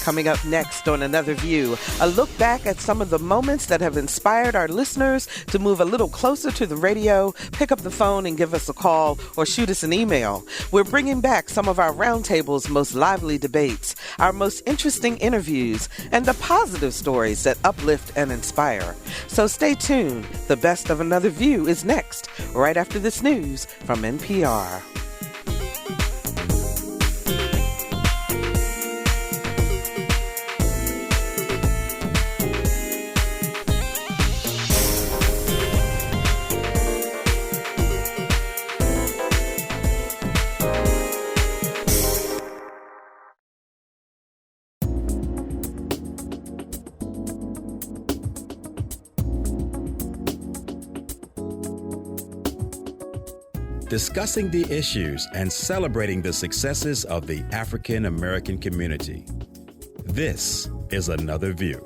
Coming up next on Another View, a look back at some of the moments that have inspired our listeners to move a little closer to the radio, pick up the phone and give us a call or shoot us an email. We're bringing back some of our roundtable's most lively debates, our most interesting interviews, and the positive stories that uplift and inspire. So stay tuned. The best of Another View is next, right after this news from NPR. Discussing the issues and celebrating the successes of the African American community. This is Another View.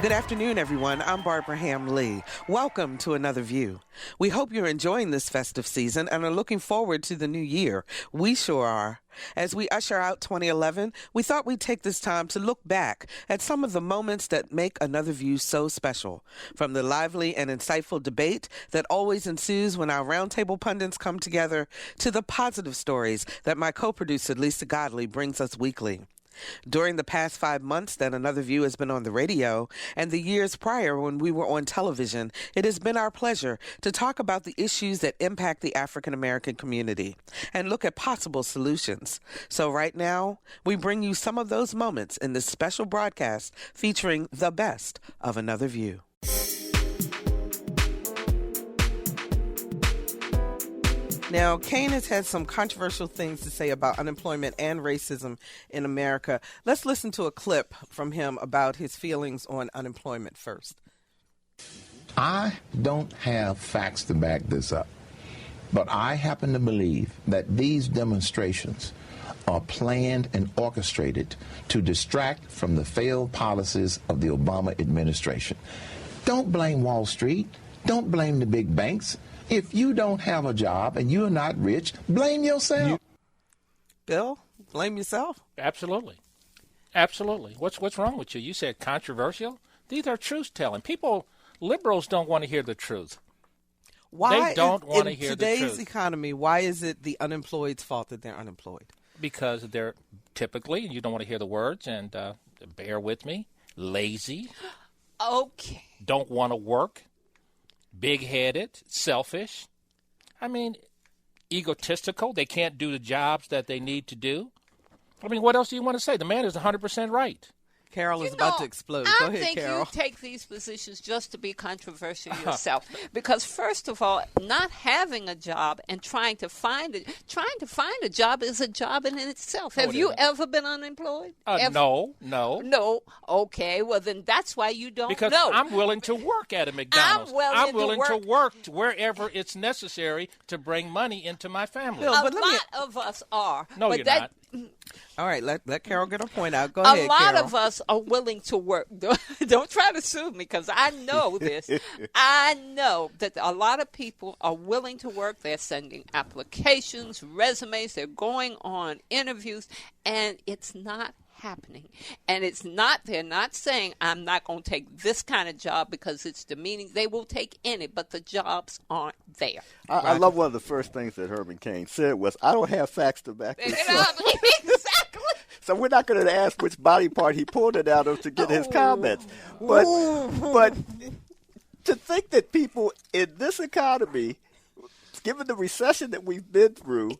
Good afternoon, everyone. I'm Barbara Ham Lee. Welcome to Another View. We hope you're enjoying this festive season and are looking forward to the new year. We sure are. As we usher out 2011, we thought we'd take this time to look back at some of the moments that make Another View so special. From the lively and insightful debate that always ensues when our roundtable pundits come together, to the positive stories that my co-producer Lisa Godley brings us weekly. During the past 5 months that Another View has been on the radio and the years prior when we were on television, it has been our pleasure to talk about the issues that impact the African American community and look at possible solutions. So right now, we bring you some of those moments in this special broadcast featuring the best of Another View. Now, Kane has had some controversial things to say about unemployment and racism in America. Let's listen to a clip from him about his feelings on unemployment first. I don't have facts to back this up, but I happen to believe that these demonstrations are planned and orchestrated to distract from the failed policies of the Obama administration. Don't blame Wall Street. Don't blame the big banks. If you don't have a job and you're not rich, blame yourself. Bill, blame yourself? Absolutely. Absolutely. What's wrong with you? You said controversial? These are truth-telling. Liberals don't want to hear the truth. Why they don't want to hear the truth. In today's economy, why is it the unemployed's fault that they're unemployed? Because they're typically, you don't want to hear the words, and bear with me, lazy. Okay. Don't want to work. Big-headed, selfish, egotistical. They can't do the jobs that they need to do. What else do you want to say? The man is 100% right. Carol is about to explode. Go ahead, Carol. I think you take these positions just to be controversial yourself. Because first of all, not having a job and trying to find a job is a job in itself. Have you ever been unemployed? No. No. Okay. Well, then that's why you don't know. Because I'm willing to work at a McDonald's. I'm willing to work wherever it's necessary to bring money into my family. A lot of us are. No, you're not. All right, let Carol get her point out. Go ahead, Carol. A lot Carol. of us are willing to work. Don't try to sue me because I know this. I know that a lot of people are willing to work. They're sending applications, resumes. They're going on interviews, and it's not happening. And they're not saying, I'm not going to take this kind of job because it's demeaning. They will take any, but the jobs aren't there. I love one of the first things that Herman Cain said was, I don't have facts to back this up. Exactly. So we're not going to ask which body part he pulled it out of to get his comments. But to think that people in this economy, given the recession that we've been through,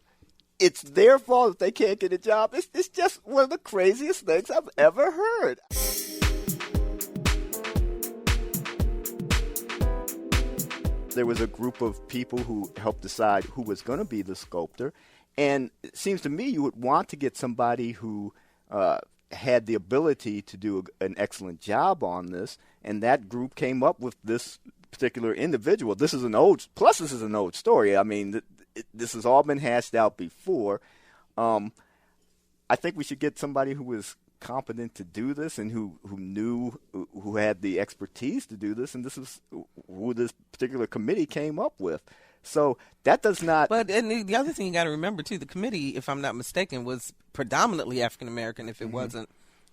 it's their fault if they can't get a job. It's just one of the craziest things I've ever heard. There was a group of people who helped decide who was going to be the sculptor. And it seems to me you would want to get somebody who had the ability to do an excellent job on this. And that group came up with this particular individual. This is an old story. This has all been hashed out before. I think we should get somebody who was competent to do this and who had the expertise to do this. And this is who this particular committee came up with. So that does not. But and the other thing you got to remember too, the committee, if I'm not mistaken, was predominantly African American. If it wasn't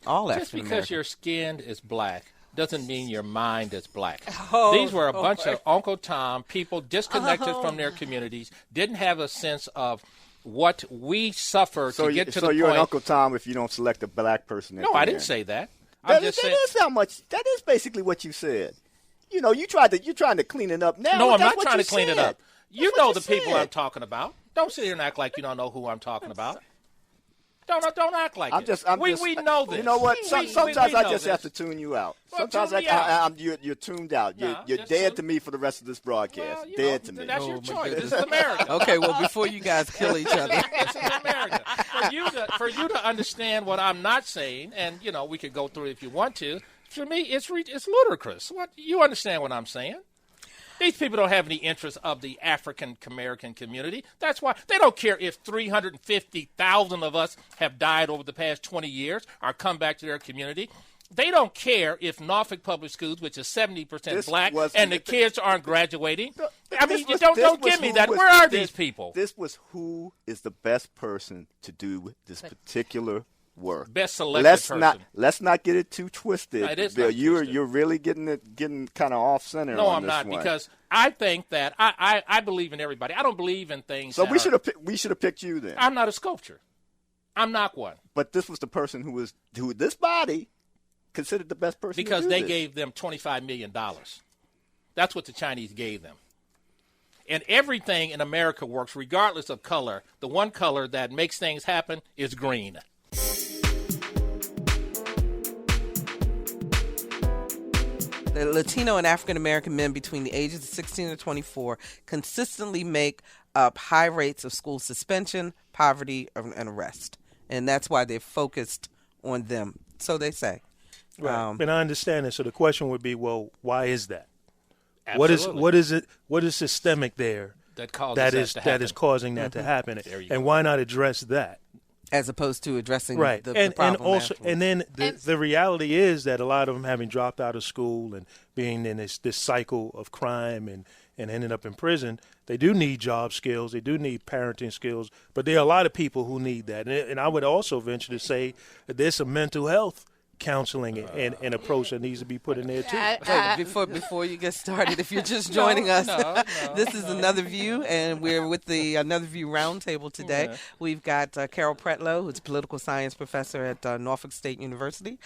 all African American, just because your skin is black doesn't mean your mind is black. Oh, These were a bunch of Uncle Tom people disconnected from their communities, didn't have a sense of what we suffer to get to the point. So you're an Uncle Tom if you don't select a black person. No, I didn't say that. That is basically what you said. You know, you're trying to clean it up now. No, I'm not trying to clean it up. You know the people said. I'm talking about. Don't sit here and act like you don't know who I'm talking about. Don't act like we know this. You know what? Sometimes I just have to tune you out. Well, Sometimes you're tuned out. You're dead to me for the rest of this broadcast. Well, dead to me. That's your choice. This is America. Okay, well, before you guys kill each other. This is America. For you to understand what I'm not saying, and we could go through it if you want to. For me, it's ludicrous. What you understand what I'm saying? These people don't have any interest of the African American community. That's why they don't care if 350,000 of us have died over the past 20 years or come back to their community. They don't care if Norfolk Public Schools, which is 70% black, and the kids aren't graduating. I mean, don't give me that. Where are these people? This was who is the best person to do this particular work. Best selected person. Let's not get it too twisted. No, it is Bill, not twisted. You're really getting kind of off center. No, on I'm this not, one. because I think that I believe in everybody. I don't believe in things. So we should have picked you then. I'm not a sculptor. I'm not one. But this was the person who this body considered the best person because to do they this. gave them $25 million. That's what the Chinese gave them. And everything in America works regardless of color. The one color that makes things happen is green. The Latino and African American men between the ages of 16 and 24 consistently make up high rates of school suspension, poverty, and arrest. And that's why they're focused on them. So they say. Right. And I understand it. So the question would be, well, why is that? Absolutely. What is systemic there that is causing that to happen? And why not address that? As opposed to addressing right. the and problem. Also, and then the reality is that a lot of them having dropped out of school and being in this cycle of crime and ending up in prison, they do need job skills, they do need parenting skills, but there are a lot of people who need that. And I would also venture to say that there's some mental health counseling and approach that needs to be put in there too. Before you get started, if you're just joining us, this is Another View, and we're with the Another View Roundtable today. Yeah. We've got Carol Pretlow, who's a political science professor at Norfolk State University,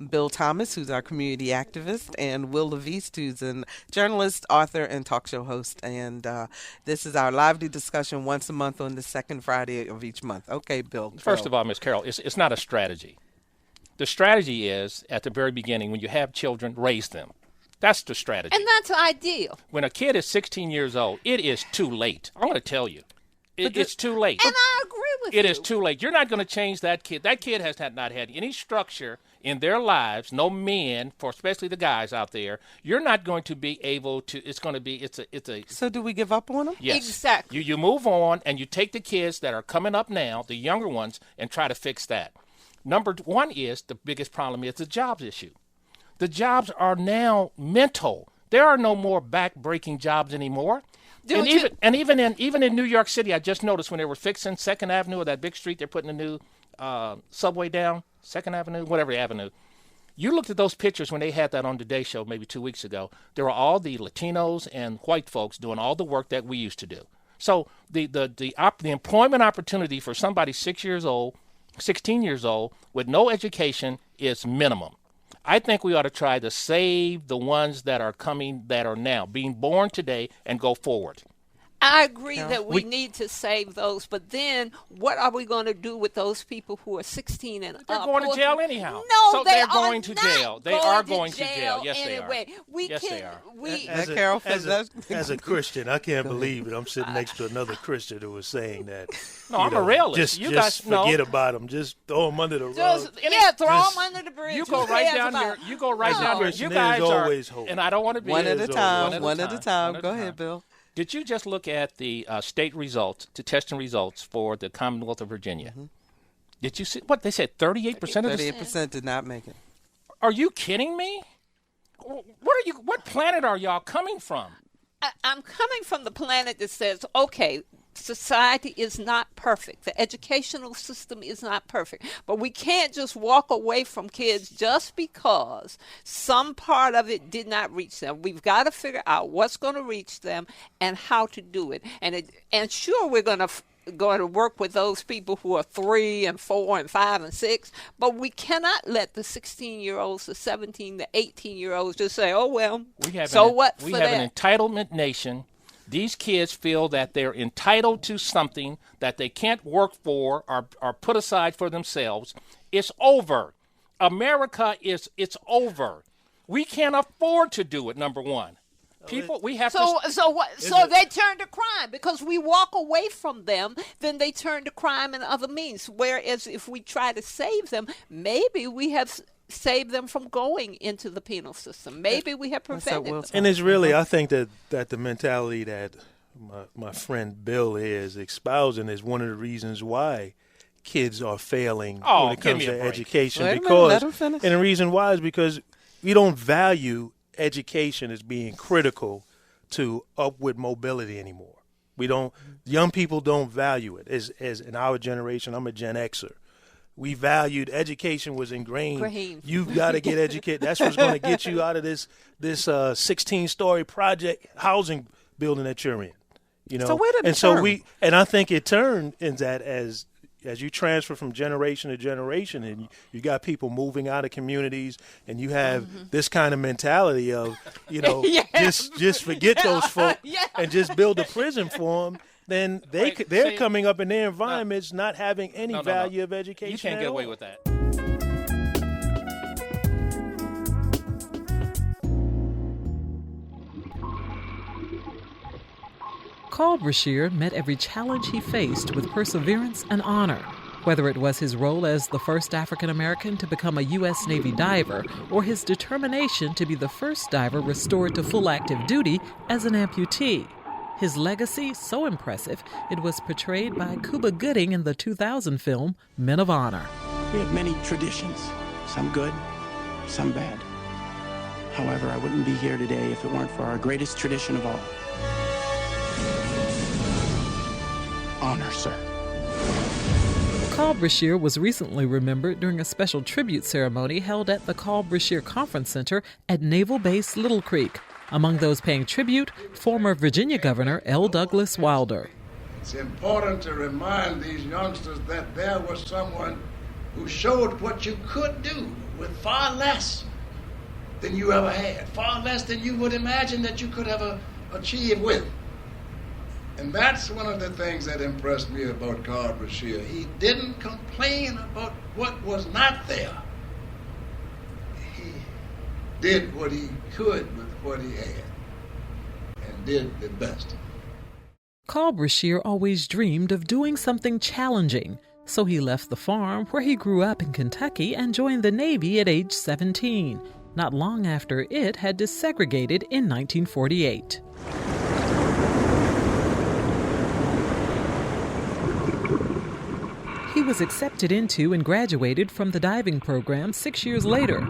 Bill Thomas, who's our community activist, and Wil LaVeist, who's a journalist, author, and talk show host. And this is our lively discussion once a month on the second Friday of each month. Okay, Bill. First of all, Ms. Carol, it's not a strategy. The strategy is, at the very beginning, when you have children, raise them. That's the strategy. And that's ideal. When a kid is 16 years old, it is too late. I'm going to tell you. It's too late. And I agree with you. It is too late. You're not going to change that kid. That kid has not had any structure in their lives, no men, for especially the guys out there. You're not going to be able to, it's a. So do we give up on them? Yes. Exactly. You move on and you take the kids that are coming up now, the younger ones, and try to fix that. Number one is, the biggest problem is the jobs issue. The jobs are now mental. There are no more back-breaking jobs anymore. Even in New York City, I just noticed when they were fixing 2nd Avenue, or that big street, they're putting a new subway down, 2nd Avenue, whatever avenue. You looked at those pictures when they had that on Today Show maybe 2 weeks ago. There were all the Latinos and white folks doing all the work that we used to do. So the employment opportunity for somebody 16 years old with no education is minimum. I think we ought to try to save the ones that are coming, that are now being born today, and go forward. I agree that we need to save those, but then what are we going to do with those people who are 16 and up? They're going to jail anyhow. No, so they're going to jail. They are going to jail. Yes, anyway. they are. As a Christian, I can't believe it. I'm sitting next to another Christian who was saying that. No, I'm a realist. Just forget about them. Just throw them under the rug. Throw them under the bridge. You go right down here. You go right down here. You guys are. And I don't want to be one at a time. One at a time. Go ahead, Bill. Did you just look at the state results, the testing results for the Commonwealth of Virginia? Mm-hmm. Did you see what they said? 38% of 38% did not make it. Are you kidding me? What planet are y'all coming from? I'm coming from the planet that says, okay, society is not perfect. The educational system is not perfect. But we can't just walk away from kids just because some part of it did not reach them. We've got to figure out what's going to reach them and how to do it. And sure, we're going to work with those people who are 3 and 4 and 5 and 6, but we cannot let the 16-year-olds, the 17, the 18-year-olds just say, oh, well, so what for that? We have an entitlement nation. These kids feel that they're entitled to something that they can't work for or put aside for themselves. It's over. America it's over. We can't afford to do it, number one. People, we have So they turn to crime because we walk away from them. Then they turn to crime and other means. Whereas if we try to save them, maybe we have saved them from going into the penal system. Maybe we have prevented them. And it's really, I think that the mentality that my friend Bill is espousing is one of the reasons why kids are failing when it comes to education. Wait a minute, let him finish. And the reason why is because we don't value education as being critical to upward mobility anymore. Young people don't value it. As in our generation, I'm a Gen Xer. We valued education was ingrained. You've got to get educated. That's what's going to get you out of this 16-story project housing building that you're in. You know, so where did it turn? And I think it turned in that as you transfer from generation to generation, and you got people moving out of communities, and you have this kind of mentality of, just forget those folk and just build a prison for them. Then they're coming up in their environments not having any value of education. You can't get away with that. Carl Brashear met every challenge he faced with perseverance and honor, whether it was his role as the first African American to become a U.S. Navy diver or his determination to be the first diver restored to full active duty as an amputee. His legacy so impressive, it was portrayed by Cuba Gooding in the 2000 film Men of Honor. We have many traditions, some good, some bad. However, I wouldn't be here today if it weren't for our greatest tradition of all. Honor, sir. Carl Brashear was recently remembered during a special tribute ceremony held at the Carl Brashear Conference Center at Naval Base Little Creek. Among those paying tribute, former Virginia Governor L. Douglas Wilder. It's important to remind these youngsters that there was someone who showed what you could do with far less than you ever had, far less than you would imagine that you could ever achieve with. And that's one of the things that impressed me about Carl Brashear. He didn't complain about what was not there. He did what he could with what he had, and did the best. Carl Brashear always dreamed of doing something challenging, so he left the farm where he grew up in Kentucky and joined the Navy at age 17, not long after it had desegregated in 1948. He was accepted into and graduated from the diving program 6 years later.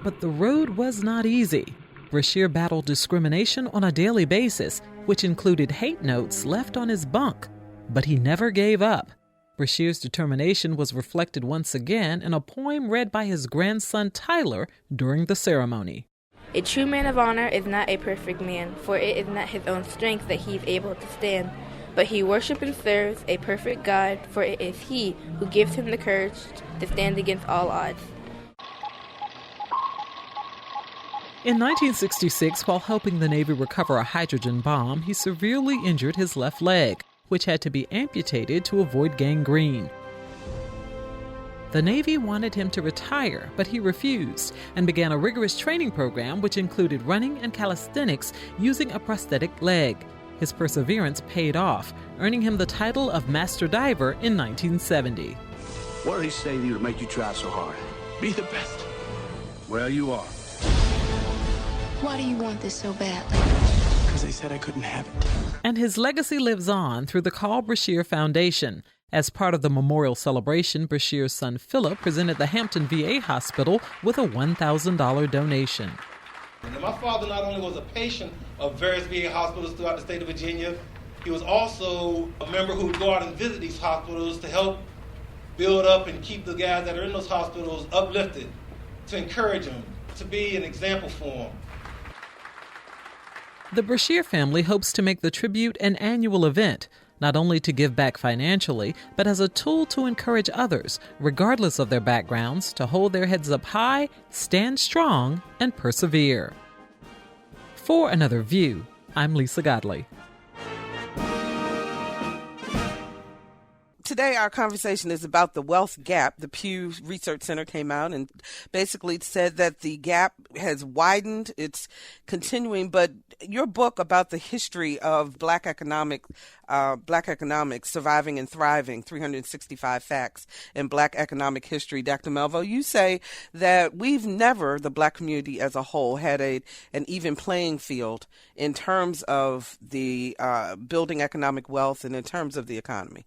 But the road was not easy. Brashear battled discrimination on a daily basis, which included hate notes left on his bunk. But he never gave up. Brashear's determination was reflected once again in a poem read by his grandson Tyler during the ceremony. A true man of honor is not a perfect man, for it is not his own strength that he is able to stand. But he worships and serves a perfect God, for it is he who gives him the courage to stand against all odds. In 1966, while helping the Navy recover a hydrogen bomb, he severely injured his left leg, which had to be amputated to avoid gangrene. The Navy wanted him to retire, but he refused and began a rigorous training program which included running and calisthenics using a prosthetic leg. His perseverance paid off, earning him the title of Master Diver in 1970. What did he say to you to make you try so hard? Be the best. Well, you are. Why do you want this so badly? Because they said I couldn't have it. And his legacy lives on through the Carl Brashear Foundation. As part of the memorial celebration, Brashear's son Philip presented the Hampton VA Hospital with a $1,000 donation. And my father not only was a patient of various VA hospitals throughout the state of Virginia, he was also a member who would go out and visit these hospitals to help build up and keep the guys that are in those hospitals uplifted, to encourage them, to be an example for them. The Brashear family hopes to make the tribute an annual event, not only to give back financially, but as a tool to encourage others, regardless of their backgrounds, to hold their heads up high, stand strong, and persevere. For Another View, I'm Lisa Godley. Today, our conversation is about the wealth gap. The Pew Research Center came out and basically said that the gap has widened. It's continuing. But your book about the history of Black economics, Surviving and Thriving, 365 Facts in Black Economic History, Dr. Malveaux, you say that we've never, the Black community as a whole, had an even playing field in terms of the building economic wealth and in terms of the economy.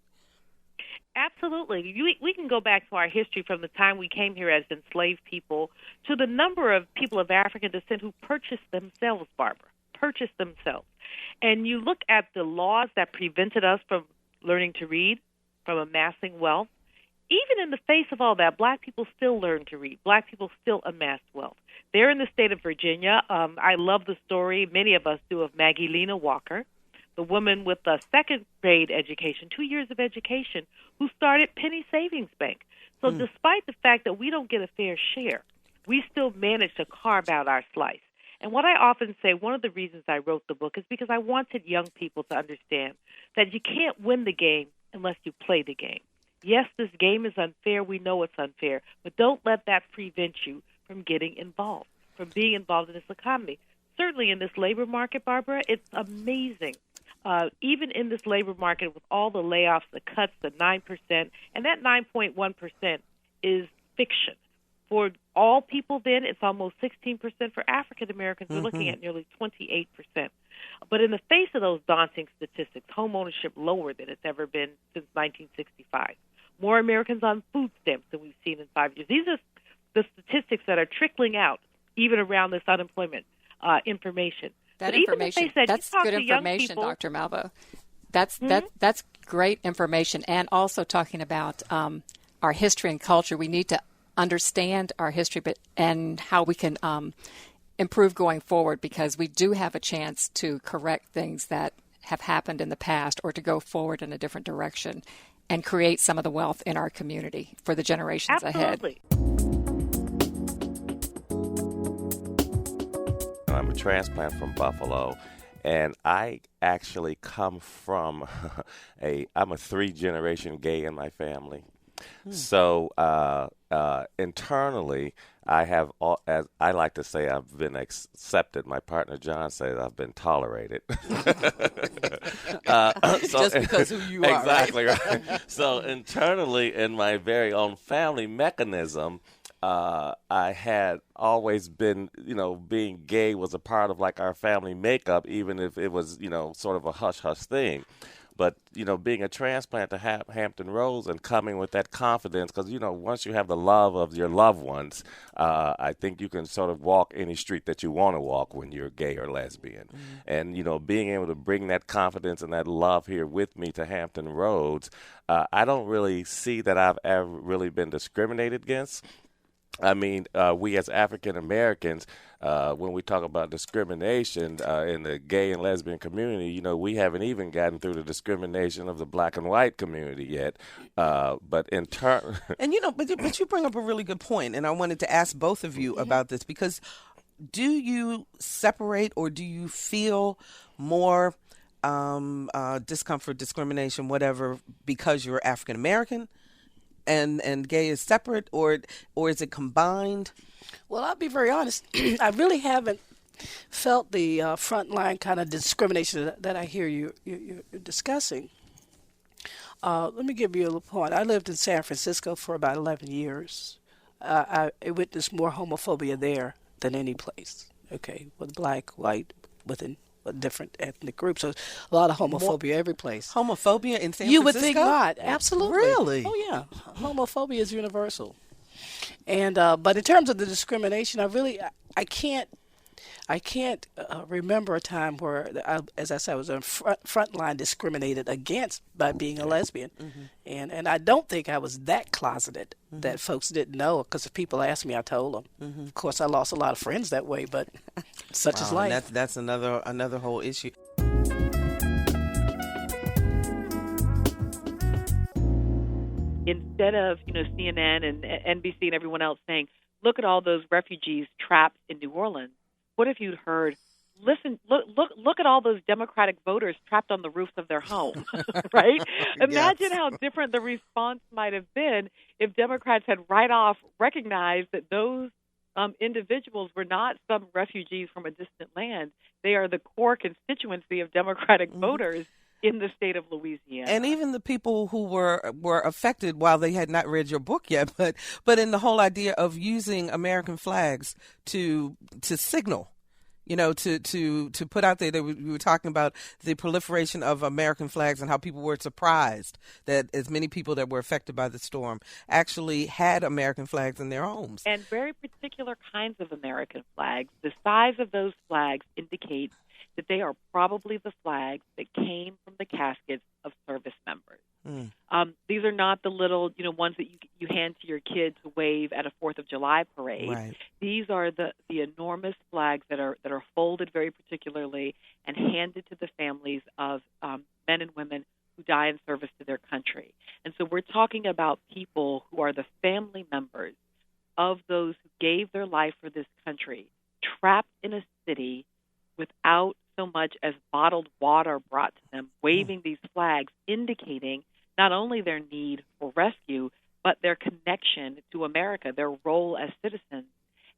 Absolutely. We can go back to our history from the time we came here as enslaved people to the number of people of African descent who purchased themselves, Barbara, purchased themselves. And you look at the laws that prevented us from learning to read, from amassing wealth. Even in the face of all that, Black people still learned to read. Black people still amassed wealth. They're in the state of Virginia. I love the story, many of us do, of Maggie Lena Walker, the woman with a second-grade education, 2 years of education, who started Penny Savings Bank. So despite the fact that we don't get a fair share, we still manage to carve out our slice. And what I often say, one of the reasons I wrote the book is because I wanted young people to understand that you can't win the game unless you play the game. Yes, this game is unfair. We know it's unfair. But don't let that prevent you from getting involved, from being involved in this economy. Certainly in this labor market, Barbara, it's amazing. Even in this labor market with all the layoffs, the cuts, the 9%, and that 9.1% is fiction. For all people then, it's almost 16%. For African Americans, we're looking at nearly 28%. But in the face of those daunting statistics, home ownership lower than it's ever been since 1965. More Americans on food stamps than we've seen in 5 years. These are the statistics that are trickling out even around this unemployment information. That but information, that's good information, people, Dr. Malveaux. That's great information. And also talking about our history and culture. We need to understand our history and how we can improve going forward, because we do have a chance to correct things that have happened in the past or to go forward in a different direction and create some of the wealth in our community for the generations Absolutely. ahead. I'm a transplant from Buffalo, and I actually come from I'm a 3-generation gay in my family. So internally, I have, as I like to say, I've been accepted. My partner John says I've been tolerated. Just because who you are. Exactly right. So internally, in my very own family mechanism, I had always been, being gay was a part of like our family makeup, even if it was, sort of a hush-hush thing. But, being a transplant to Hampton Roads and coming with that confidence, because, once you have the love of your loved ones, I think you can sort of walk any street that you want to walk when you're gay or lesbian. And, being able to bring that confidence and that love here with me to Hampton Roads, I don't really see that I've ever really been discriminated against. I mean, we as African Americans, when we talk about discrimination in the gay and lesbian community, we haven't even gotten through the discrimination of the Black and white community yet. But in turn, and but you bring up a really good point, and I wanted to ask both of you about this, because do you separate or do you feel more discomfort, discrimination, whatever, because you're African American? And gay is separate, or is it combined? Well, I'll be very honest. I really haven't felt the frontline kind of discrimination that I hear you're discussing. Let me give you a little point. I lived in San Francisco for about 11 years. I witnessed more homophobia there than any place. Okay, with black, white, within different ethnic groups. So a lot of homophobia every place. Homophobia in San Francisco? You would think not. Absolutely. Really? Oh, yeah. Homophobia is universal. And but in terms of the discrimination, I I can't remember a time where, as I said, I was on front line discriminated against by being a lesbian. And I don't think I was that closeted that folks didn't know, because if people asked me, I told them. Of course, I lost a lot of friends that way, but such is life. That's another whole issue. Instead of CNN and NBC and everyone else saying, look at all those refugees trapped in New Orleans, what if you'd heard, look at all those Democratic voters trapped on the roofs of their home, right? Imagine how different the response might have been if Democrats had right off recognized that those individuals were not some refugees from a distant land. They are the core constituency of Democratic voters in the state of Louisiana. And even the people who were affected, while they had not read your book yet, but in the whole idea of using American flags to signal, to put out there. We were talking about the proliferation of American flags and how people were surprised that as many people that were affected by the storm actually had American flags in their homes. And very particular kinds of American flags. The size of those flags indicates that they are probably the flags that came from the caskets of service members. These are not the little, ones that you hand to your kid to wave at a 4th of July parade. Right. These are the enormous flags that are folded very particularly and handed to the families of men and women who die in service to their country. And so we're talking about people who are the family members of those who gave their life for this country, trapped in a city without so much as bottled water brought to them, waving these flags, indicating not only their need for rescue, but their connection to America, their role as citizens.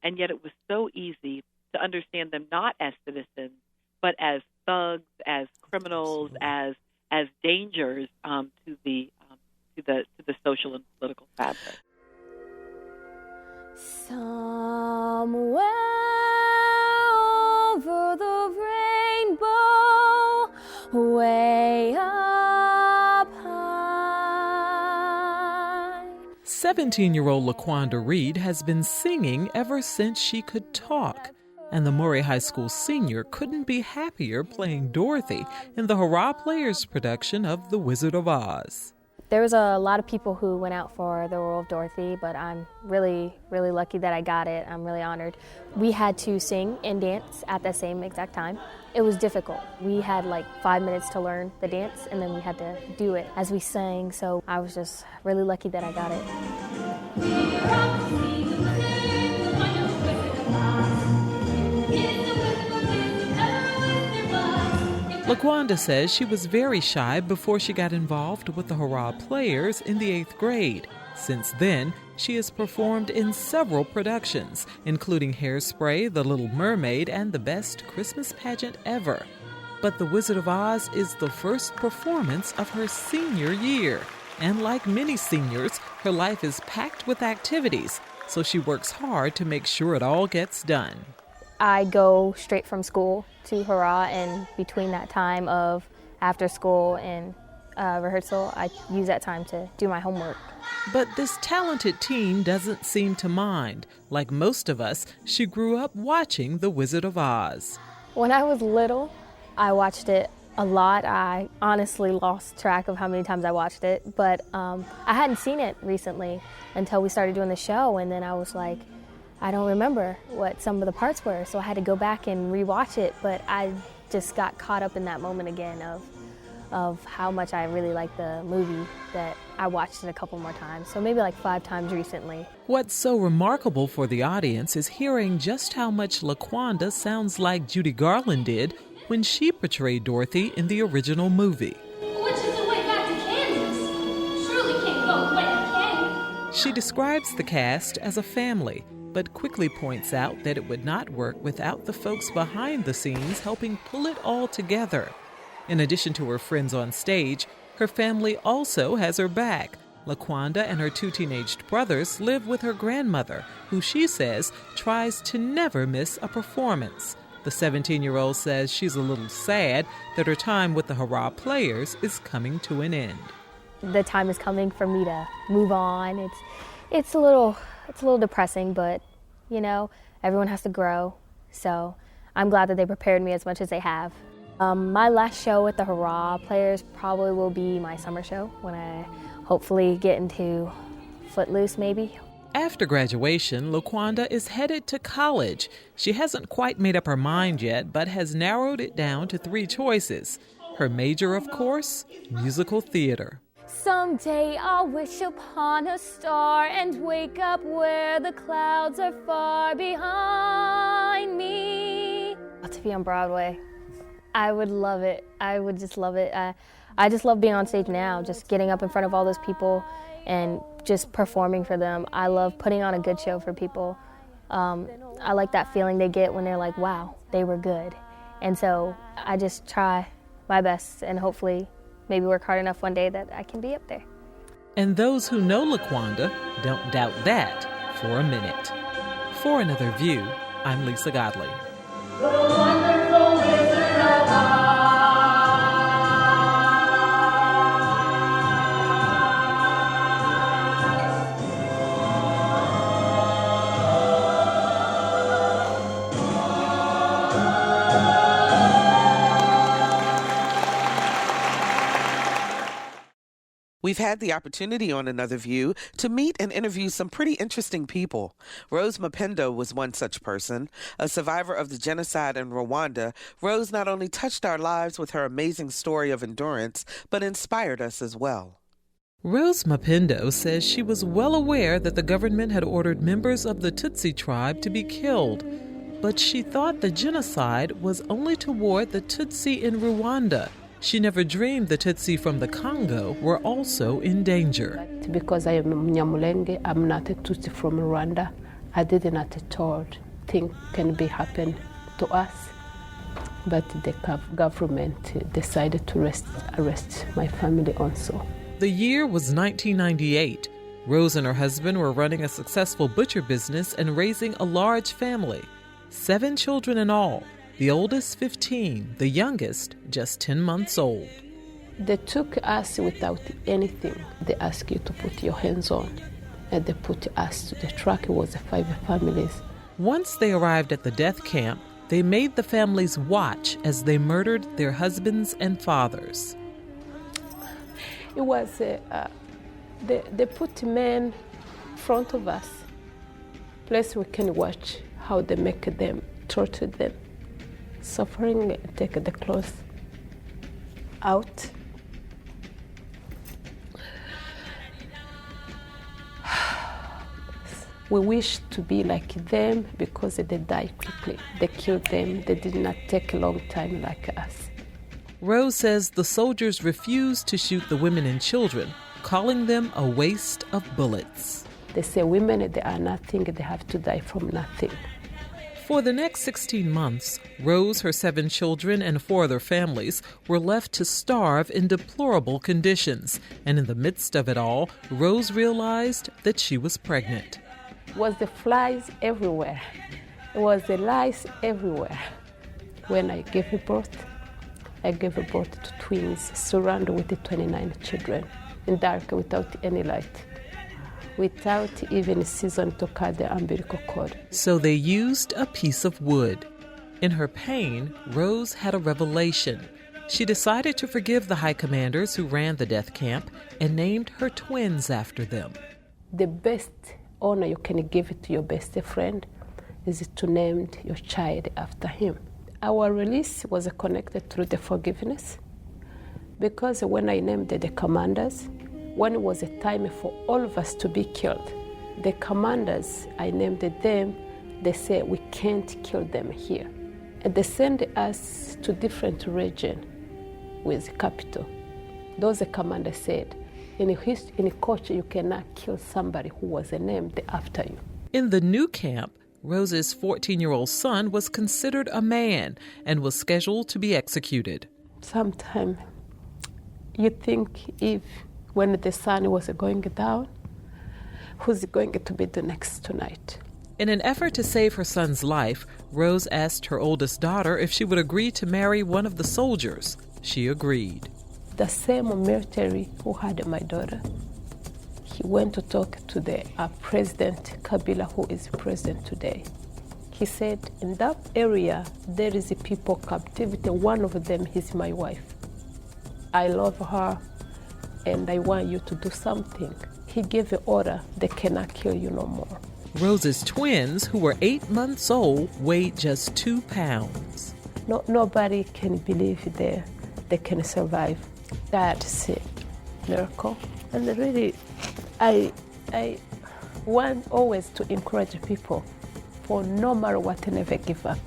And yet it was so easy to understand them not as citizens, but as thugs, as criminals, as dangers to the social and political fabric. Somewhere over the rainbow, way up high. 17-year-old LaQuanda Reed has been singing ever since she could talk, and the Maury High School senior couldn't be happier playing Dorothy in the Hurrah Players production of The Wizard of Oz. There was a lot of people who went out for the role of Dorothy, but I'm really, really lucky that I got it. I'm really honored. We had to sing and dance at the same exact time. It was difficult. We had like 5 minutes to learn the dance, and then we had to do it as we sang, so I was just really lucky that I got it. LaQuanda says she was very shy before she got involved with the Hurrah Players in the 8th grade. Since then, she has performed in several productions, including Hairspray, The Little Mermaid, and The Best Christmas Pageant Ever. But The Wizard of Oz is the first performance of her senior year. And like many seniors, her life is packed with activities, so she works hard to make sure it all gets done. I go straight from school to Hurrah, and between that time of after school and rehearsal, I use that time to do my homework. But this talented teen doesn't seem to mind. Like most of us, she grew up watching The Wizard of Oz. When I was little, I watched it a lot. I honestly lost track of how many times I watched it, but I hadn't seen it recently until we started doing the show, and then I was like, I don't remember what some of the parts were, so I had to go back and rewatch it, but I just got caught up in that moment again of how much I really liked the movie that I watched it a couple more times, so maybe like 5 times recently. What's so remarkable for the audience is hearing just how much LaQuanda sounds like Judy Garland did when she portrayed Dorothy in the original movie. Which is the way back to Kansas? Surely can't go away, can you? She describes the cast as a family, but quickly points out that it would not work without the folks behind the scenes helping pull it all together. In addition to her friends on stage, her family also has her back. LaQuanda and her 2 teenaged brothers live with her grandmother, who she says tries to never miss a performance. The 17-year-old says she's a little sad that her time with the Hurrah Players is coming to an end. The time is coming for me to move on. It's a little depressing, but, everyone has to grow. So I'm glad that they prepared me as much as they have. My last show with the Hurrah Players probably will be my summer show when I hopefully get into Footloose maybe. After graduation, LaQuanda is headed to college. She hasn't quite made up her mind yet, but has narrowed it down to 3 choices. Her major, of course, musical theater. Someday I'll wish upon a star and wake up where the clouds are far behind me. To be on Broadway, I would love it. I would just love it. I just love being on stage now, just getting up in front of all those people and just performing for them. I love putting on a good show for people. I like that feeling they get when they're like, wow, they were good. And so I just try my best and hopefully maybe work hard enough one day that I can be up there. And those who know LaQuanda don't doubt that for a minute. For Another View, I'm Lisa Godley. The wonderful Wizard of Oz. We've had the opportunity on Another View to meet and interview some pretty interesting people. Rose Mapendo was one such person. A survivor of the genocide in Rwanda, Rose not only touched our lives with her amazing story of endurance, but inspired us as well. Rose Mapendo says she was well aware that the government had ordered members of the Tutsi tribe to be killed, but she thought the genocide was only toward the Tutsi in Rwanda. She never dreamed the Tutsi from the Congo were also in danger. Because I am Mnyamulenge, I'm not a Tutsi from Rwanda. I did not at all think can be happen to us. But the government decided to arrest my family also. The year was 1998. Rose and her husband were running a successful butcher business and raising a large family. 7 children in all. The oldest 15, the youngest just 10 months old. They took us without anything. They asked you to put your hands on, and they put us to the truck. It was 5 families. Once they arrived at the death camp, they made the families watch as they murdered their husbands and fathers. It was, they put men in front of us, place we can watch how they make them, torture them. Suffering, take the clothes out. We wish to be like them because they died quickly. They killed them. They did not take a long time like us. Rose says the soldiers refused to shoot the women and children, calling them a waste of bullets. They say women, they are nothing. They have to die from nothing. For the next 16 months, Rose, her 7 children, and 4 other families were left to starve in deplorable conditions. And in the midst of it all, Rose realized that she was pregnant. It was the flies everywhere. It was the lice everywhere. When I gave birth to twins, surrounded with the 29 children, in dark, without any light. Without even season to cut the umbilical cord. So they used a piece of wood. In her pain, Rose had a revelation. She decided to forgive the high commanders who ran the death camp and named her twins after them. The best honor you can give to your best friend is to name your child after him. Our release was connected through the forgiveness, because when I named the commanders, when it was a time for all of us to be killed, the commanders, I named them, they said we can't kill them here. And they sent us to different regions with capital. Those commanders said, in a culture you cannot kill somebody who was named after you. In the new camp, Rose's 14-year-old son was considered a man and was scheduled to be executed. Sometimes you think when the sun was going down, who's going to be the next tonight? In an effort to save her son's life, Rose asked her oldest daughter if she would agree to marry one of the soldiers. She agreed. The same military who had my daughter, he went to talk to the President Kabila, who is president today. He said, in that area, there is a people captivity. One of them is my wife. I love her, and I want you to do something. He gave an order, they cannot kill you no more. Rose's twins, who were 8 months old, weighed just 2 pounds. Nobody can believe they can survive. That's a miracle. And really, I want always to encourage people for no matter what, to never give up.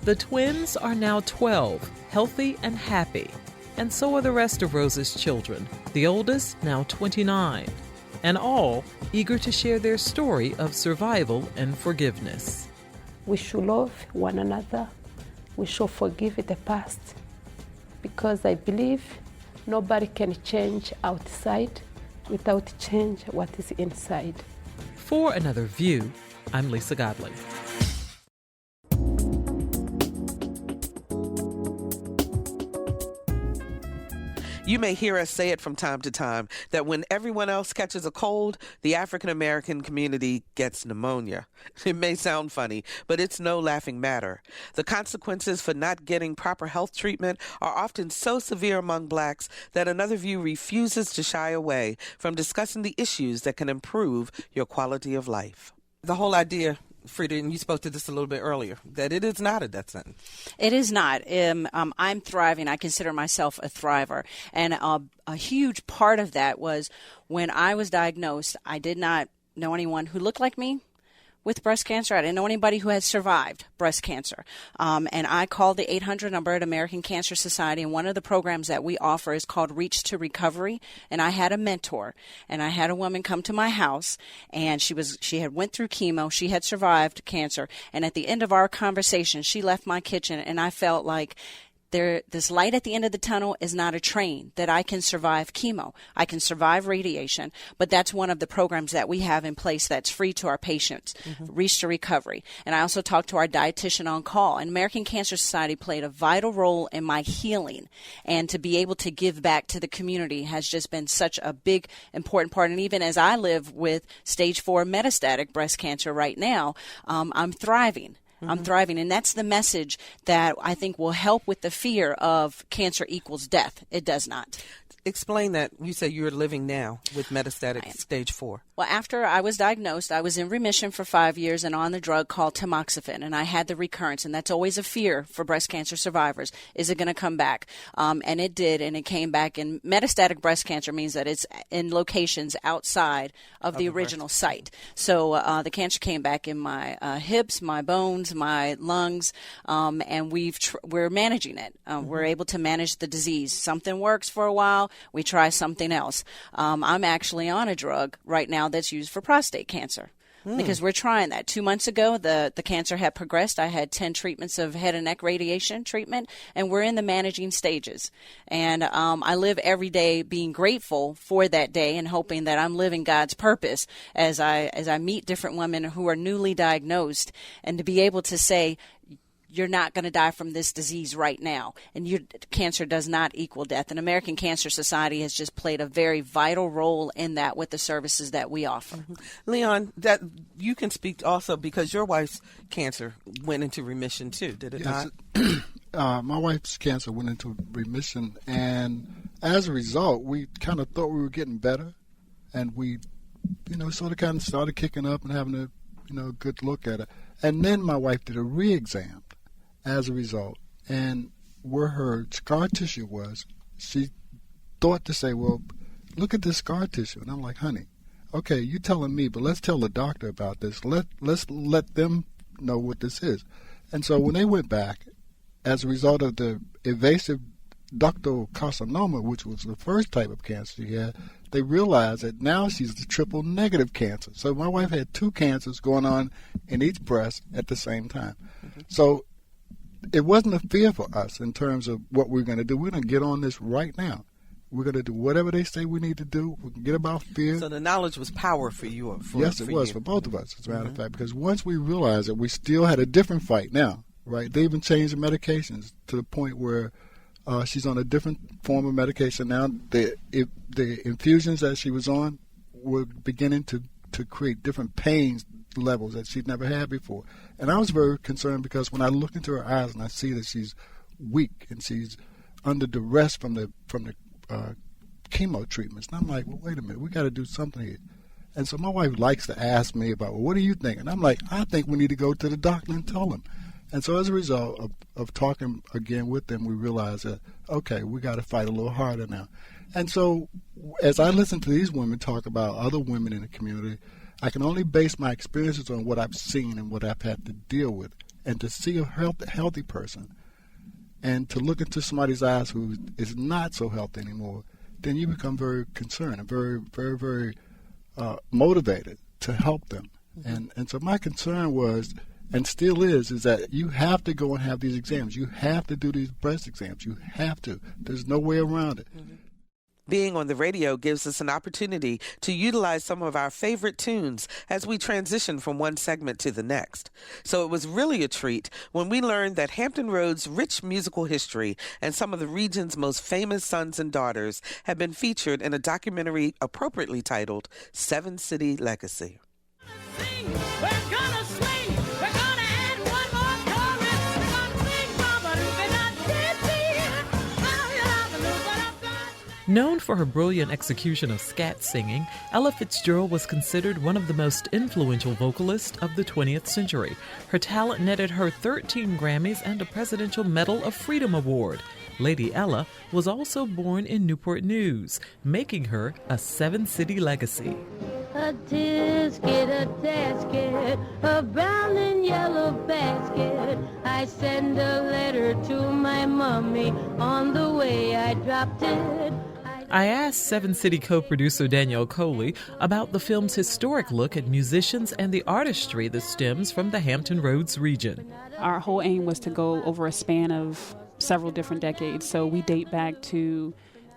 The twins are now 12, healthy and happy. And so are the rest of Rose's children, the oldest now 29, and all eager to share their story of survival and forgiveness. We should love one another. We should forgive the past, because I believe nobody can change outside without change what is inside. For Another View, I'm Lisa Godley. You may hear us say it from time to time that when everyone else catches a cold, the African American community gets pneumonia. It may sound funny, but it's no laughing matter. The consequences for not getting proper health treatment are often so severe among blacks that Another View refuses to shy away from discussing the issues that can improve your quality of life. The whole idea, Frida, and you spoke to this a little bit earlier, that it is not a death sentence. It is not. I'm thriving. I consider myself a thriver. And a huge part of that was when I was diagnosed, I did not know anyone who looked like me with breast cancer. I didn't know anybody who had survived breast cancer. And I called the 800 number at American Cancer Society, and one of the programs that we offer is called Reach to Recovery. And I had a mentor, and I had a woman come to my house, and she had went through chemo. She had survived cancer. And at the end of our conversation, she left my kitchen, and I felt like this light at the end of the tunnel is not a train, that I can survive chemo. I can survive radiation, but that's one of the programs that we have in place that's free to our patients, Reach to Recovery. And I also talked to our dietitian on call. And American Cancer Society played a vital role in my healing. And to be able to give back to the community has just been such a big, important part. And even as I live with stage 4 metastatic breast cancer right now, I'm thriving. I'm thriving. And that's the message that I think will help with the fear of cancer equals death. It does not. Explain that. You say you're living now with metastatic stage 4. Well, after I was diagnosed, I was in remission for 5 years and on the drug called tamoxifen, and I had the recurrence, and that's always a fear for breast cancer survivors. Is it going to come back? And it did, and it came back. And metastatic breast cancer means that it's in locations outside of the original site. So the cancer came back in my hips, my bones, my lungs, and we're managing it. We're able to manage the disease. Something works for a while. We try something else. I'm actually on a drug right now that's used for prostate cancer because we're trying that. 2 months ago, the cancer had progressed. I had 10 treatments of head and neck radiation treatment, and we're in the managing stages. And I live every day being grateful for that day and hoping that I'm living God's purpose as I meet different women who are newly diagnosed, and to be able to say, you're not going to die from this disease right now. And cancer does not equal death. And American Cancer Society has just played a very vital role in that with the services that we offer. Leon, that you can speak also because your wife's cancer went into remission too, did it not? My wife's cancer went into remission, and as a result, we kind of thought we were getting better, and we, sort of kind of started kicking up and having a, good look at it. And then my wife did a re-exam as a result, and where her scar tissue was, she thought to say, well, look at this scar tissue. And I'm like, honey, okay, you telling me, but let's tell the doctor about this. Let's let them know what this is. And so when they went back, as a result of the invasive ductal carcinoma, which was the first type of cancer she had, they realized that now she's the triple negative cancer. So my wife had 2 cancers going on in each breast at the same time. So it wasn't a fear for us in terms of what we're going to do. We're going to get on this right now. We're going to do whatever they say we need to do. We can get about fear. So the knowledge was power for you. Yes, it was for both of us, as a matter of fact, because once we realized that we still had a different fight now, right? They even changed the medications to the point where she's on a different form of medication now. The infusions that she was on were beginning to create different pains levels that she'd never had before. And I was very concerned because when I look into her eyes and I see that she's weak and she's under duress from the chemo treatments, and I'm like, well, wait a minute, we got to do something here. And so my wife likes to ask me about, well, what do you think? And I'm like, I think we need to go to the doctor and tell him. And so as a result of talking again with them, we realized that, okay, we got to fight a little harder now. And so as I listen to these women talk about other women in the community, I can only base my experiences on what I've seen and what I've had to deal with. And to see a healthy person and to look into somebody's eyes who is not so healthy anymore, then you become very concerned and very, very, very motivated to help them. Mm-hmm. And so my concern was, and still is that you have to go and have these exams. You have to do these breast exams. You have to. There's no way around it. Mm-hmm. Being on the radio gives us an opportunity to utilize some of our favorite tunes as we transition from one segment to the next. So it was really a treat when we learned that Hampton Roads' rich musical history and some of the region's most famous sons and daughters have been featured in a documentary appropriately titled 7 City Legacy. Known for her brilliant execution of scat singing, Ella Fitzgerald was considered one of the most influential vocalists of the 20th century. Her talent netted her 13 Grammys and a Presidential Medal of Freedom Award. Lady Ella was also born in Newport News, making her a 7-city legacy. A tisket, a tasket, a brown and yellow basket. I send a letter to my mommy. On the way I dropped it. I asked 7 City co-producer Danielle Coley about the film's historic look at musicians and the artistry that stems from the Hampton Roads region. Our whole aim was to go over a span of several different decades, so we date back to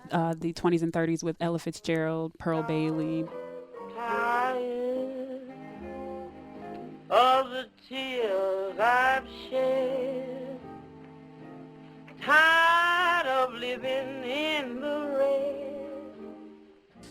the 20s and 30s with Ella Fitzgerald, Pearl Bailey. Tired of the tears I've shed, tired of living in the rain.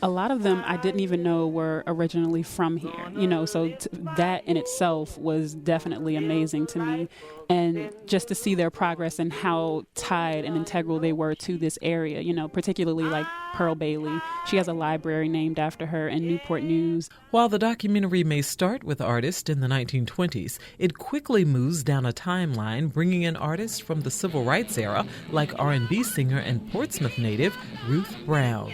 A lot of them I didn't even know were originally from here, so that in itself was definitely amazing to me. And just to see their progress and how tied and integral they were to this area, particularly like Pearl Bailey. She has a library named after her in Newport News. While the documentary may start with artists in the 1920s, it quickly moves down a timeline, bringing in artists from the Civil Rights era, like R&B singer and Portsmouth native Ruth Brown.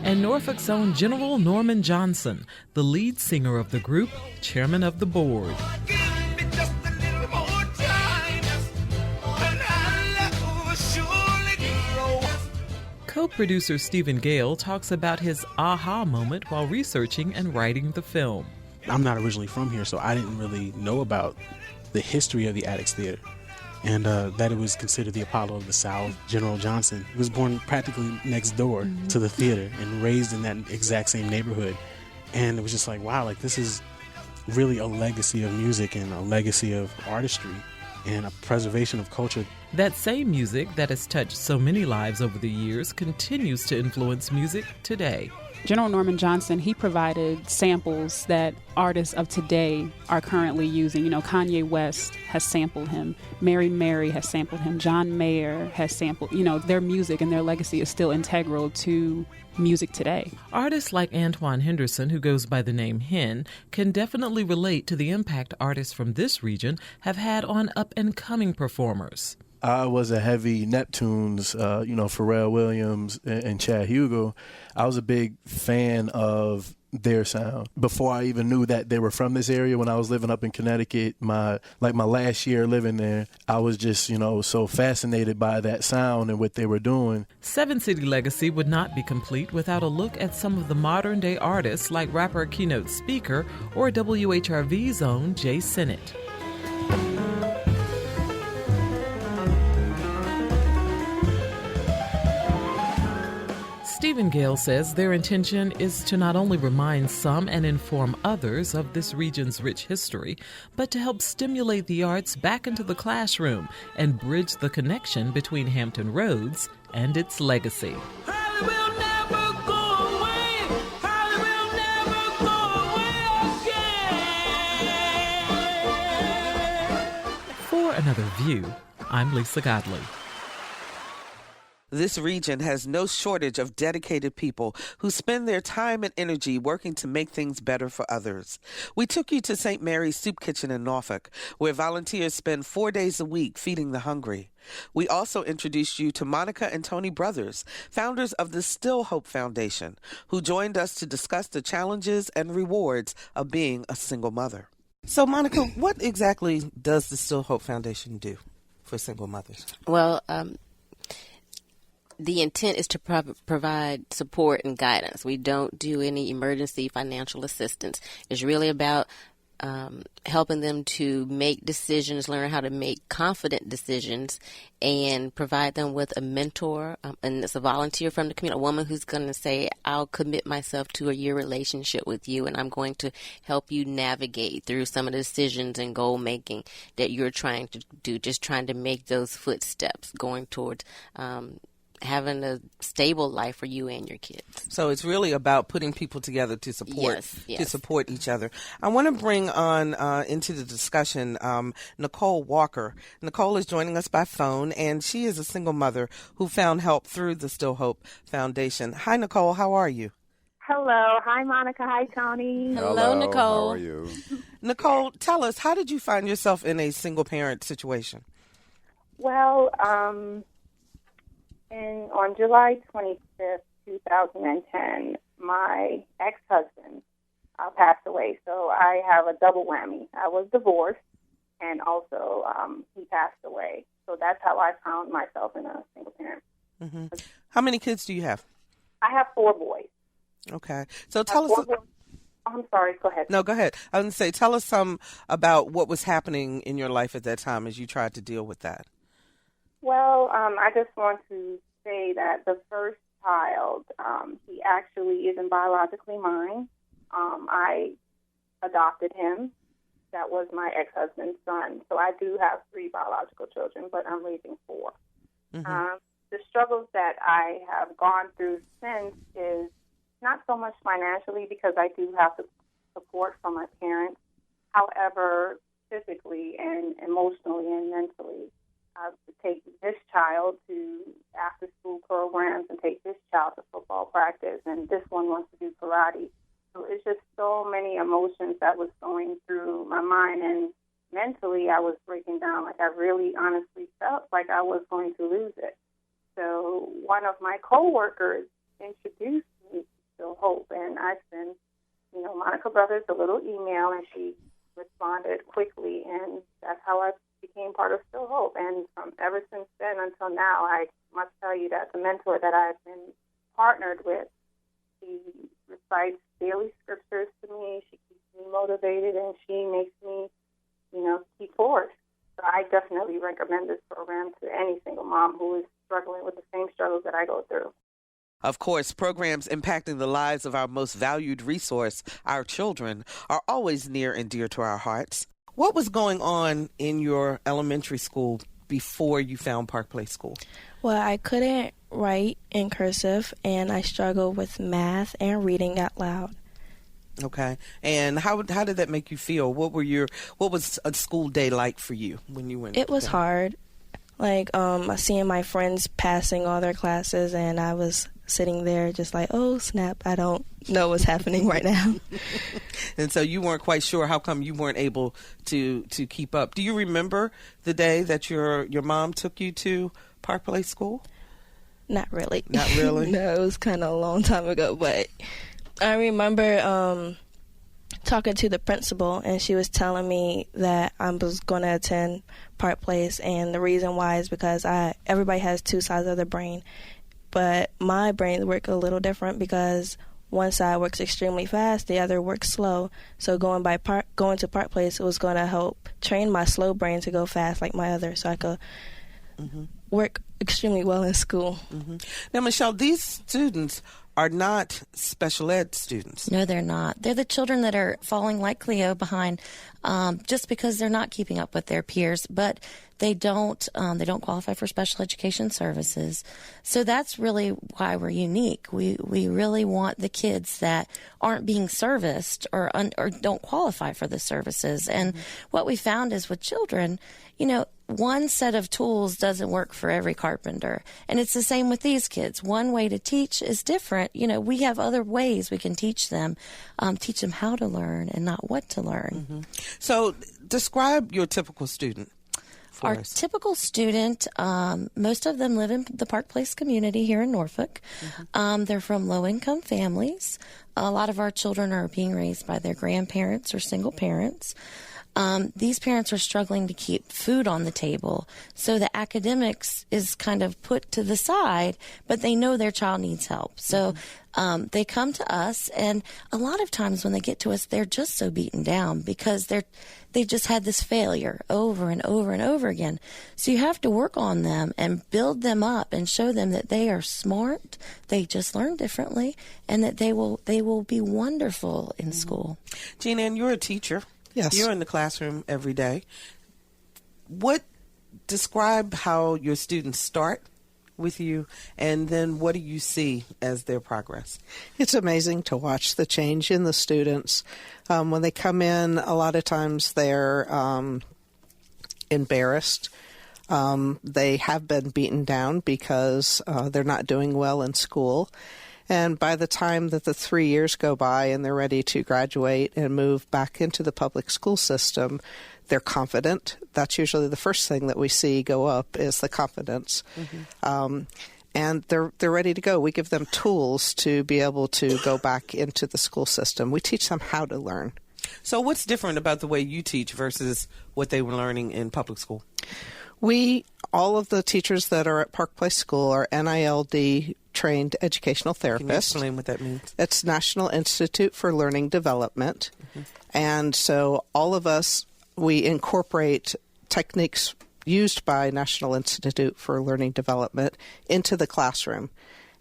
And Norfolk's own General Norman Johnson, the lead singer of the group, chairman of the board. Co-producer Stephen Gale talks about his aha moment while researching and writing the film. I'm not originally from here, so I didn't really know about the history of the Attucks Theater. And that it was considered the Apollo of the South. General Johnson was born practically next door to the theater and raised in that exact same neighborhood. And it was just like, wow, this is really a legacy of music and a legacy of artistry and a preservation of culture. That same music that has touched so many lives over the years continues to influence music today. General Norman Johnson, he provided samples that artists of today are currently using. Kanye West has sampled him. Mary has sampled him. John Mayer has sampled. Their music and their legacy is still integral to music today. Artists like Antoine Henderson, who goes by the name Hen, can definitely relate to the impact artists from this region have had on up-and-coming performers. I was a heavy Neptunes, Pharrell Williams and Chad Hugo. I was a big fan of their sound. Before I even knew that they were from this area, when I was living up in Connecticut, my last year living there, I was just, so fascinated by that sound and what they were doing. 7 City Legacy would not be complete without a look at some of the modern day artists like rapper Keynote Speaker or WHRV's own Jay Sennett. Stephen Gale says their intention is to not only remind some and inform others of this region's rich history, but to help stimulate the arts back into the classroom and bridge the connection between Hampton Roads and its legacy. For Another View, I'm Lisa Godley. This region has no shortage of dedicated people who spend their time and energy working to make things better for others. We took you to St. Mary's Soup Kitchen in Norfolk, where volunteers spend 4 days a week feeding the hungry. We also introduced you to Monica and Tony Brothers, founders of the Still Hope Foundation, who joined us to discuss the challenges and rewards of being a single mother. So, Monica, what exactly does the Still Hope Foundation do for single mothers? Well, the intent is to provide support and guidance. We don't do any emergency financial assistance. It's really about helping them to make decisions, learn how to make confident decisions, and provide them with a mentor, and it's a volunteer from the community, a woman who's going to say, I'll commit myself to a year relationship with you, and I'm going to help you navigate through some of the decisions and goal making that you're trying to do, just trying to make those footsteps going towards having a stable life for you and your kids. So it's really about putting people together to support to support each other. I want to bring on into the discussion Nicole Walker. Nicole is joining us by phone, and she is a single mother who found help through the Still Hope Foundation. Hi, Nicole. How are you? Hello. Hi, Monica. Hi, Tony. Hello, Nicole. How are you? Nicole, tell us, how did you find yourself in a single parent situation? Well, on July 25th, 2010, my ex-husband passed away, so I have a double whammy. I was divorced, and also he passed away. So that's how I found myself in a single parent. Mm-hmm. How many kids do you have? I have 4 boys. Okay. So tell us... I'm sorry, go ahead. No, go ahead. I was going to say, tell us some about what was happening in your life at that time as you tried to deal with that. Well, I just want to say that the first child, he actually isn't biologically mine. I adopted him. That was my ex-husband's son. So I do have 3 biological children, but I'm raising 4. Mm-hmm. The struggles that I have gone through since is not so much financially, because I do have the support from my parents. However, physically and emotionally and mentally, to take this child to after-school programs and take this child to football practice, and this one wants to do karate. So it's just so many emotions that was going through my mind, and mentally I was breaking down. Like, I really honestly felt like I was going to lose it. So one of my coworkers introduced me to Still Hope, and I sent, Monica Brothers a little email, and she responded quickly, and that's how I became part of Still Hope. And from ever since then until now, I must tell you that the mentor that I've been partnered with, she recites daily scriptures to me. She keeps me motivated, and she makes me, keep forward. So I definitely recommend this program to any single mom who is struggling with the same struggles that I go through. Of course, programs impacting the lives of our most valued resource, our children, are always near and dear to our hearts. What was going on in your elementary school before you found Park Place School? Well, I couldn't write in cursive, and I struggled with math and reading out loud. Okay. And how did that make you feel? What was a school day like for you when you went? It was hard. Like, seeing my friends passing all their classes, and I was sitting there just like, oh, snap, I don't know what's happening right now. And so you weren't quite sure how come you weren't able to keep up. Do you remember the day that your mom took you to Park Place School? Not really. Not really? No, it was kind of a long time ago, but I remember talking to the principal, and she was telling me that I was going to attend Park Place, and the reason why is because everybody has 2 sides of the brain, but my brain works a little different because one side works extremely fast, the other works slow. So going to Park Place was going to help train my slow brain to go fast like my other, so I could work extremely well in school. Mm-hmm. Now, Michelle, these students are not special ed students. No, they're not. They're the children that are falling like Cleo behind just because they're not keeping up with their peers, but they don't qualify for special education services. So that's really why we're unique. We really want the kids that aren't being serviced or don't qualify for the services. And what we found is with children, one set of tools doesn't work for every carpenter. And it's the same with these kids. One way to teach is different. We have other ways we can teach them how to learn and not what to learn. Mm-hmm. So describe your typical student. Our typical student, most of them live in the Park Place community here in Norfolk. Mm-hmm. They're from low-income families. A lot of our children are being raised by their grandparents or single parents. These parents are struggling to keep food on the table, so the academics is kind of put to the side, but they know their child needs help. So they come to us, and a lot of times when they get to us, they're just so beaten down because they've just had this failure over and over and over again. So you have to work on them and build them up and show them that they are smart, they just learn differently, and that they will be wonderful in school. Julianne, you're a teacher. Yes. You're in the classroom every day. Describe how your students start with you, and then what do you see as their progress? It's amazing to watch the change in the students. When they come in, a lot of times they're embarrassed. They have been beaten down because they're not doing well in school. And by the time that the 3 years go by and they're ready to graduate and move back into the public school system, they're confident. That's usually the first thing that we see go up is the confidence. Mm-hmm. And they're ready to go. We give them tools to be able to go back into the school system. We teach them how to learn. So what's different about the way you teach versus what they were learning in public school? All of the teachers that are at Park Place School are NILD trained educational therapists. Can you explain what that means? It's National Institute for Learning Development. Mm-hmm. And so all of us, we incorporate techniques used by National Institute for Learning Development into the classroom.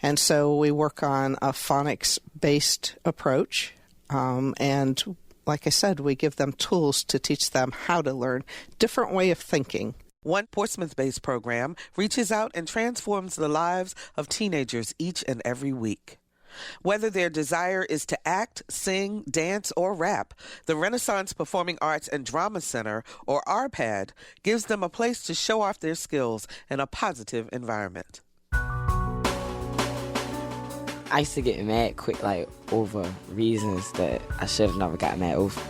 And so we work on a phonics-based approach. And like I said, we give them tools to teach them how to learn, different way of thinking. One Portsmouth-based program reaches out and transforms the lives of teenagers each and every week. Whether their desire is to act, sing, dance, or rap, the Renaissance Performing Arts and Drama Center, or RPAD, gives them a place to show off their skills in a positive environment. I used to get mad quick, over reasons that I should have never got mad over.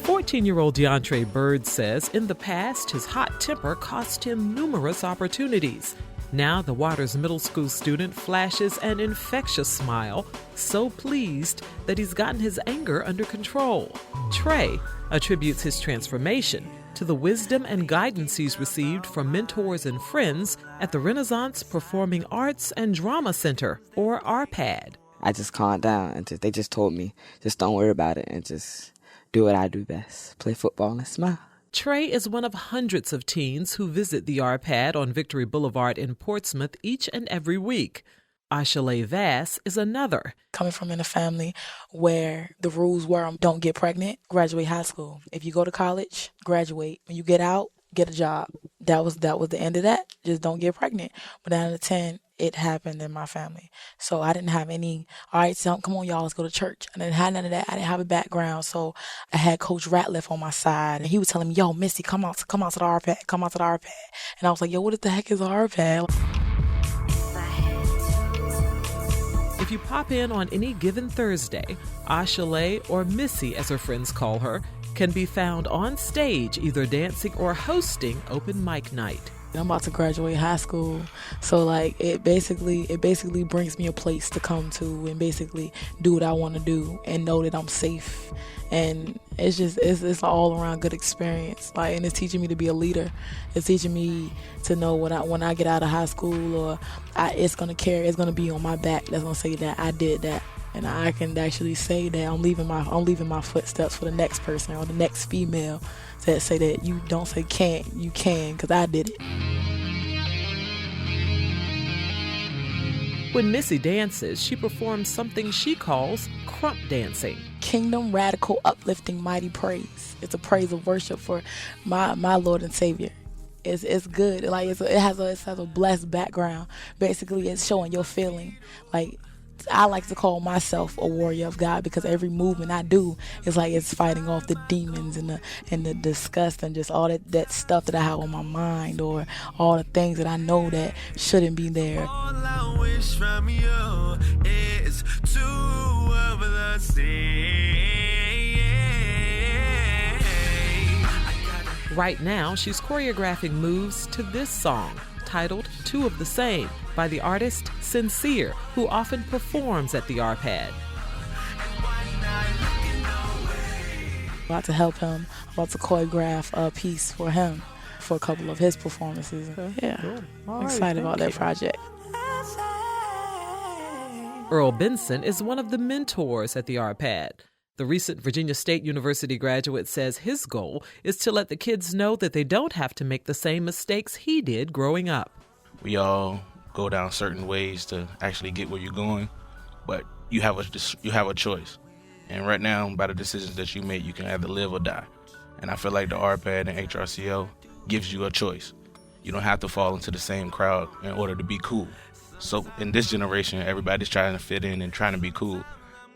14-year-old DeAndre Bird says in the past, his hot temper cost him numerous opportunities. Now the Waters Middle School student flashes an infectious smile, so pleased that he's gotten his anger under control. Trey attributes his transformation to the wisdom and guidance he's received from mentors and friends at the Renaissance Performing Arts and Drama Center, or RPAD. I just calmed down and they just told me, just don't worry about it and just do what I do best, play football and smile. Trey is one of hundreds of teens who visit the RPAD on Victory Boulevard in Portsmouth each and every week. Wil LaVeist is another. Coming from in a family where the rules were don't get pregnant, graduate high school. If you go to college, graduate. When you get out, get a job. That was the end of that. Just don't get pregnant. But 9 out of 10, it happened in my family. So I didn't have any, all right, so come on, y'all, let's go to church. I didn't have none of that. I didn't have a background. So I had Coach Ratliff on my side. And he was telling me, yo, Missy, come out to the RPAD. Come out to the RPAD. And I was like, yo, what the heck is the RPAD? If you pop in on any given Thursday, Ashale, or Missy, as her friends call her, can be found on stage either dancing or hosting open mic night. I'm about to graduate high school, so it basically brings me a place to come to and basically do what I want to do and know that I'm safe. And it's an all around good experience. And it's teaching me to be a leader. It's teaching me to know when I get out of high school it's gonna be on my back. That's gonna say that I did that. And I can actually say that I'm leaving my footsteps for the next person or the next female that say that you don't say can't, you can, because I did it. When Missy dances, she performs something she calls crump dancing. Kingdom, radical, uplifting, mighty praise. It's a praise of worship for my Lord and Savior. It's good. Like it has a blessed background. Basically, it's showing your feeling. Like I like to call myself a warrior of God because every movement I do is like it's fighting off the demons and the disgust and just all that stuff that I have on my mind or all the things that I know that shouldn't be there. All I wish from you is two of the same. Right now, she's choreographing moves to this song, titled Two of the Same, by the artist Sincere, who often performs at the ARPAD. I'm about to help him. I'm about to choreograph a piece for him for a couple of his performances. Yeah, cool. I'm excited about that project. Earl Benson is one of the mentors at the ARPAD. The recent Virginia State University graduate says his goal is to let the kids know that they don't have to make the same mistakes he did growing up. We all go down certain ways to actually get where you're going, but you have a choice. And right now, by the decisions that you make, you can either live or die. And I feel like the ARPAD and HRCO gives you a choice. You don't have to fall into the same crowd in order to be cool. So in this generation, everybody's trying to fit in and trying to be cool.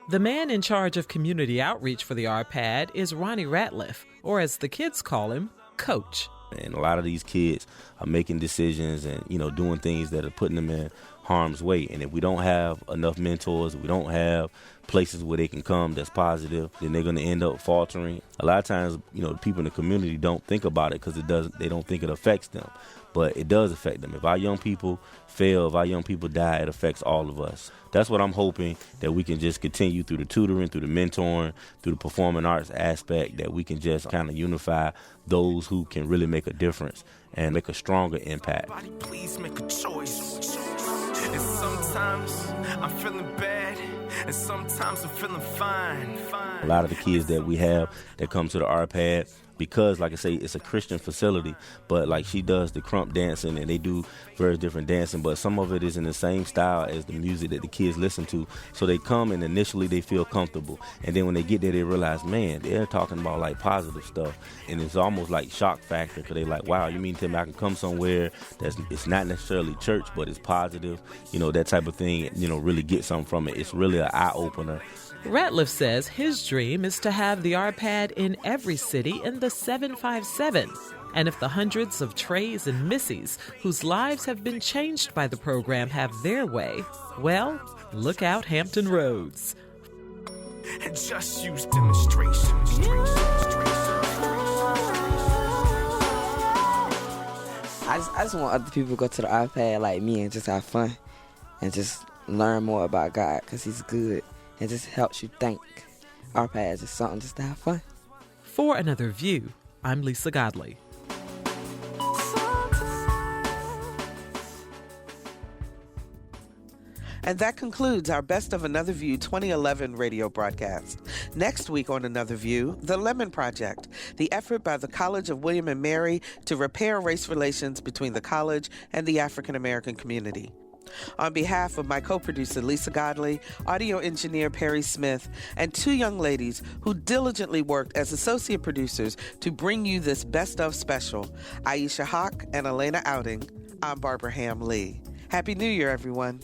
The man in charge of community outreach for the ARPAD is Ronnie Ratliff, or as the kids call him, Coach. And a lot of these kids are making decisions and, doing things that are putting them in harm's way. And if we don't have enough mentors, if we don't have places where they can come that's positive, then they're going to end up faltering. A lot of times, people in the community don't think about it because they don't think it affects them. But it does affect them. If our young people fail, if our young people die, it affects all of us. That's what I'm hoping, that we can just continue through the tutoring, through the mentoring, through the performing arts aspect, that we can just kind of unify those who can really make a difference and make a stronger impact. Please make a choice. And sometimes I'm feeling bad, and sometimes I'm feeling fine. A lot of the kids that we have that come to the ARPAD, because, like I say, it's a Christian facility, but like she does the crump dancing and they do various different dancing, but some of it is in the same style as the music that the kids listen to. So they come and initially they feel comfortable. And then when they get there, they realize, man, they're talking about like positive stuff. And it's almost like shock factor because they're like, wow, you mean to tell me I can come somewhere it's not necessarily church, but it's positive, that type of thing, really get something from it. It's really an eye-opener. Ratliff says his dream is to have the ARPAD in every city in the 757. And if the hundreds of Treys and Missies whose lives have been changed by the program have their way, well, look out Hampton Roads. Just use demonstration. I just want other people to go to the ARPAD like me and just have fun and just learn more about God because He's good. It just helps you think. ARPAD is just something just to have fun. For Another View, I'm Lisa Godley. And that concludes our Best of Another View 2011 radio broadcast. Next week on Another View, The Lemon Project, the effort by the College of William and Mary to repair race relations between the college and the African American community. On behalf of my co-producer Lisa Godley, audio engineer Perry Smith, and two young ladies who diligently worked as associate producers to bring you this Best of special, Aisha Hawk and Elena Outing, I'm Barbara Ham Lee. Happy New Year, everyone.